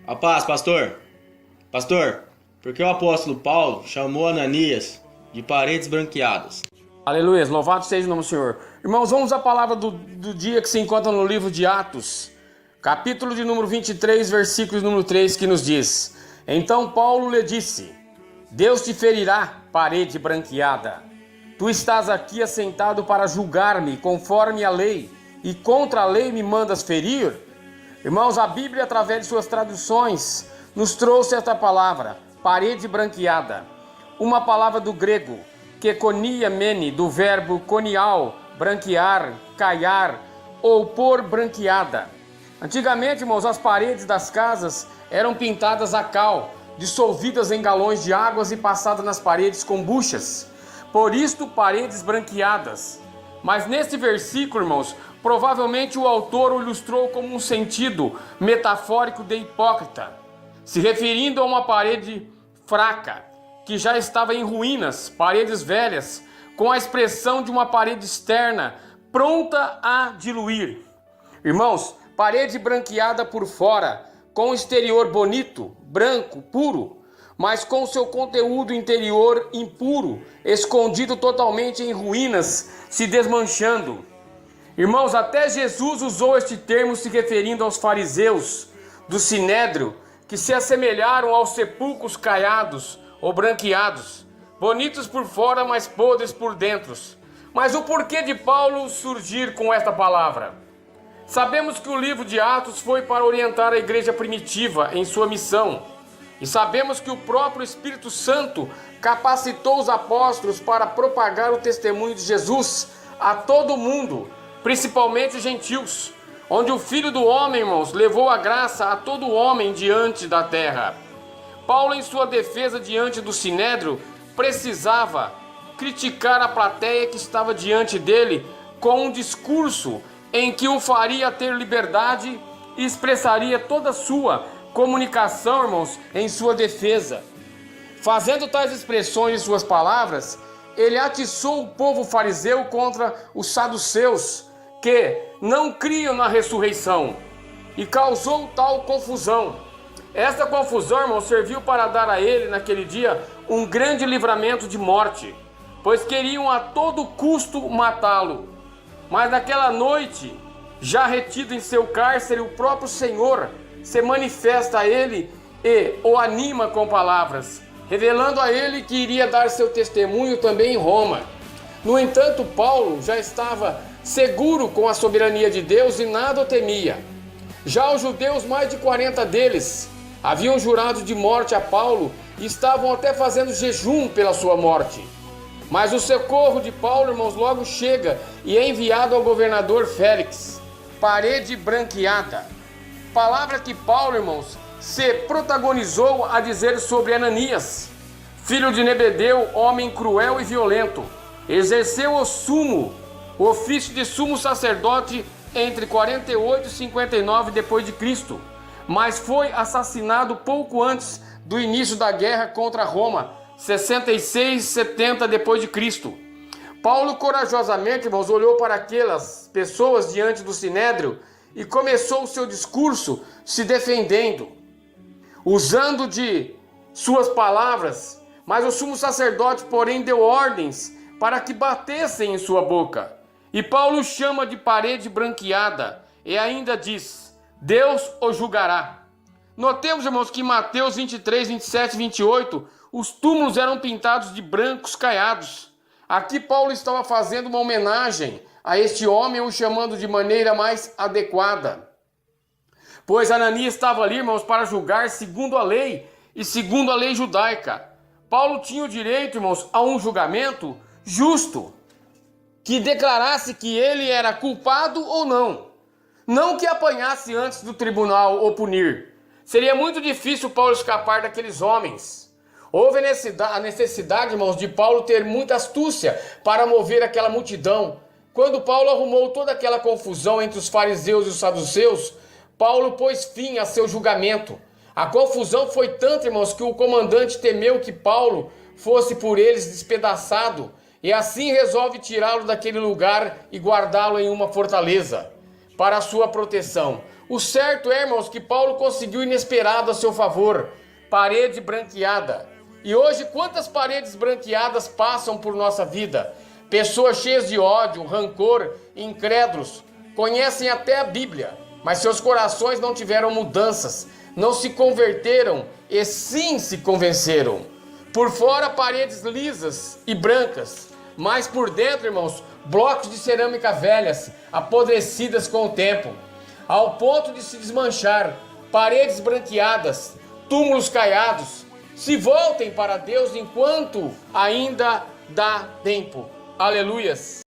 A paz, pastor. Pastor, por que o apóstolo Paulo chamou Ananias de paredes branqueadas? Aleluia, louvado seja o nome do Senhor. Irmãos, vamos à palavra do dia que se encontra no livro de Atos, capítulo de número 23, versículo de número 3, que nos diz: Então Paulo lhe disse: Deus te ferirá, parede branqueada. Tu estás aqui assentado para julgar-me conforme a lei, e contra a lei me mandas ferir? Irmãos, a Bíblia, através de suas traduções, nos trouxe esta palavra, parede branqueada. Uma palavra do grego, kekonia mene, do verbo konial, branquear, caiar, ou pôr branqueada. Antigamente, irmãos, as paredes das casas eram pintadas a cal, dissolvidas em galões de águas e passadas nas paredes com buchas. Por isto, paredes branqueadas. Mas neste versículo, irmãos, provavelmente o autor o ilustrou como um sentido metafórico de hipócrita, se referindo a uma parede fraca, que já estava em ruínas, paredes velhas, com a expressão de uma parede externa, pronta a diluir. Irmãos, parede branqueada por fora, com o exterior bonito, branco, puro, mas com seu conteúdo interior impuro, escondido totalmente em ruínas, se desmanchando. Irmãos, até Jesus usou este termo se referindo aos fariseus do Sinédrio, que se assemelharam aos sepulcros caiados ou branqueados, bonitos por fora, mas podres por dentro. Mas o porquê de Paulo surgir com esta palavra? Sabemos que o livro de Atos foi para orientar a igreja primitiva em sua missão. E sabemos que o próprio Espírito Santo capacitou os apóstolos para propagar o testemunho de Jesus a todo mundo, principalmente os gentios, onde o Filho do Homem, irmãos, levou a graça a todo homem diante da terra. Paulo, em sua defesa diante do Sinédrio, precisava criticar a plateia que estava diante dele com um discurso em que o faria ter liberdade e expressaria toda a sua comunicação, irmãos, em sua defesa. Fazendo tais expressões em suas palavras, ele atiçou o povo fariseu contra os saduceus, que não criam na ressurreição, e causou tal confusão. Esta confusão, irmão, serviu para dar a ele, naquele dia, um grande livramento de morte, pois queriam a todo custo matá-lo. Mas naquela noite, já retido em seu cárcere, o próprio Senhor se manifesta a ele e o anima com palavras, revelando a ele que iria dar seu testemunho também em Roma. No entanto, Paulo já estava seguro com a soberania de Deus e nada o temia. Já os judeus, mais de 40 deles, haviam jurado de morte a Paulo e estavam até fazendo jejum pela sua morte. Mas o socorro de Paulo, irmãos, logo chega e é enviado ao governador Félix. Parede branqueada. Palavra que Paulo, irmãos, se protagonizou a dizer sobre Ananias, filho de Zebedeu, homem cruel e violento. Exerceu o ofício de sumo sacerdote entre 48 e 59 depois de Cristo, mas foi assassinado pouco antes do início da guerra contra Roma, 66 e 70 depois de Cristo. Paulo corajosamente, irmãos, olhou para aquelas pessoas diante do Sinédrio e começou o seu discurso se defendendo, usando de suas palavras, mas o sumo sacerdote, porém, deu ordens para que batessem em sua boca. E Paulo chama de parede branqueada e ainda diz: Deus o julgará. Notemos, irmãos, que em Mateus 23, 27 e 28, os túmulos eram pintados de brancos caiados. Aqui Paulo estava fazendo uma homenagem a este homem, o chamando de maneira mais adequada. Pois Ananias estava ali, irmãos, para julgar segundo a lei e segundo a lei judaica. Paulo tinha o direito, irmãos, a um julgamento justo, que declarasse que ele era culpado ou não. Não que apanhasse antes do tribunal ou punir. Seria muito difícil Paulo escapar daqueles homens. Houve a necessidade, irmãos, de Paulo ter muita astúcia para mover aquela multidão. Quando Paulo arrumou toda aquela confusão entre os fariseus e os saduceus, Paulo pôs fim a seu julgamento. A confusão foi tanta, irmãos, que o comandante temeu que Paulo fosse por eles despedaçado, e assim resolve tirá-lo daquele lugar e guardá-lo em uma fortaleza para a sua proteção. O certo é, irmãos, que Paulo conseguiu inesperado a seu favor, parede branqueada. E hoje, quantas paredes branqueadas passam por nossa vida? Pessoas cheias de ódio, rancor, incrédulos, conhecem até a Bíblia, mas seus corações não tiveram mudanças, não se converteram e sim se convenceram. Por fora, paredes lisas e brancas, mas por dentro, irmãos, blocos de cerâmica velhas, apodrecidas com o tempo, ao ponto de se desmanchar, paredes branqueadas, túmulos caiados. Se voltem para Deus enquanto ainda dá tempo. Aleluias!